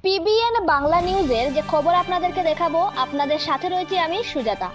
PBN Bangla নিউজের যে খবর আপনাদেরকে দেখাবো, আপনাদের সাথে রয়েছে আমি সুজাতা।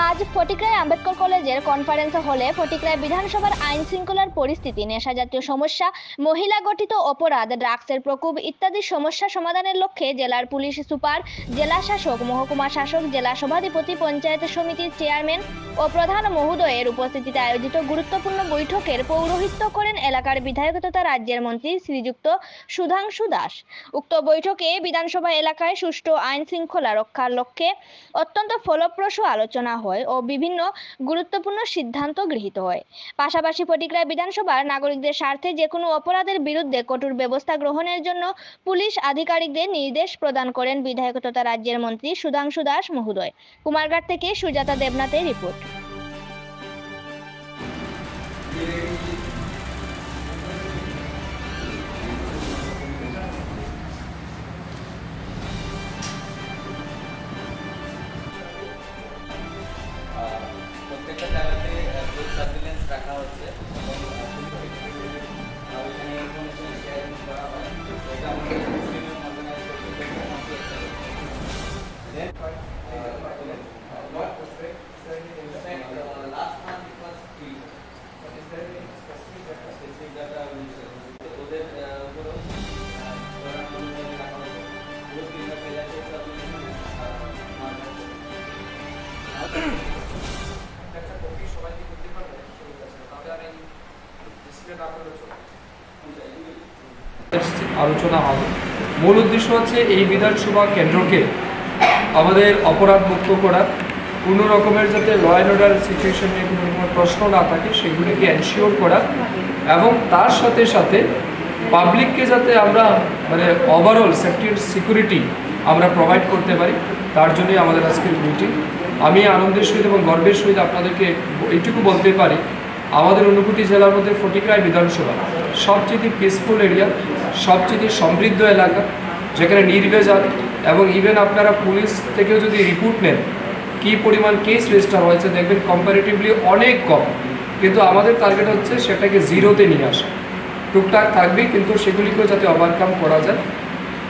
আজ ফটিকরায় আম্বেদকর কলেজের কনফারেন্স হলে ফটিকরায় বিধানসভার আইন শৃঙ্খলার পরিস্থিতি, নেশাজাতীয় সমস্যা, মহিলা গঠিত অপরাধ, ড্রাগসের প্রকোপ ইত্যাদি সমস্যা সমাধানের লক্ষ্যে জেলার পুলিশ সুপার, জেলা শাসক, মহকুমা শাসক, জেলা সভাধিপতি, পঞ্চায়েত সমিতির চেয়ারম্যান ও প্রধান মহোদয়ের উপস্থিতিতে আয়োজিত গুরুত্বপূর্ণ বৈঠকের পৌরোহিত্য করেন এলাকার বিধায়ক তথা রাজ্যের মন্ত্রী শ্রীযুক্ত সুধাংশু দাস। উক্ত বৈঠকে বিধানসভা এলাকায় সুষ্ঠু আইন শৃঙ্খলা রক্ষার লক্ষ্যে অত্যন্ত ফলপ্রসূ আলোচনা হয় ও বিভিন্ন গুরুত্বপূর্ণ সিদ্ধান্ত গৃহীত হয়। পাশাপাশি ফটিকরায় বিধানসভার নাগরিকদের স্বার্থে যে কোনো অপরাধের বিরুদ্ধে কঠোর ব্যবস্থা গ্রহণের জন্য পুলিশ আধিকারিকদের নির্দেশ প্রদান করেন বিধায়ক তথা রাজ্যের মন্ত্রী সুধাংশু দাস মহোদয়। কুমারঘাট থেকে সুজাতা দেবনাথের রিপোর্ট। প্রত্যেকটা জায়গাতে ফুল সার্ভিলেন্স রাখা হচ্ছে এটা আমাদের আলোচনা হবে। মূল উদ্দেশ্য হচ্ছে এই বিধানসভা কেন্দ্রকে আমাদের অপরাধ মুক্ত করা, কোনো রকমের যাতে ল অ্যান্ড অর্ডার সিচুয়েশন নিয়ে কোনো রকমের প্রশ্ন না থাকে সেগুলিকে এনশিওর করা, এবং তার সাথে সাথে পাবলিককে যাতে আমরা ওভারঅল সেফটি অ্যান্ড সিকিউরিটি আমরা প্রোভাইড করতে পারি, তার জন্যই আমাদের আজকের মিটিং। আমি আনন্দের সহিত এবং গর্বের সহিত আপনাদেরকে এইটুকু বলতে পারি, আমাদের ঊনকোটি জেলার মধ্যে ফটিকরায় বিধানসভা সবচেয়ে পিসফুল এরিয়া, সবচেয়ে সমৃদ্ধ এলাকা, যেখানে নির্ভেজাল, এবং ইভেন আপনারা পুলিশ থেকেও যদি রিপোর্ট নেন কী পরিমাণ কেস রেজিস্টার হয়েছে দেখবেন কম্পারেটিভলি অনেক কম, কিন্তু আমাদের টার্গেট হচ্ছে সেটাকে জিরোতে নিয়ে আসা। টুকটাক থাকবেই, কিন্তু সেগুলিকেও যাতে ওভারকাম করা যায়।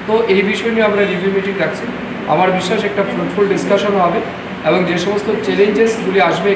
তো এই বিষয় নিয়ে আমরা রিভিউ মিটিং রাখছি। আমার বিশ্বাস একটা ফ্রুটফুল ডিসকাশন হবে, এবং যে সমস্ত চ্যালেঞ্জেসগুলি আসবে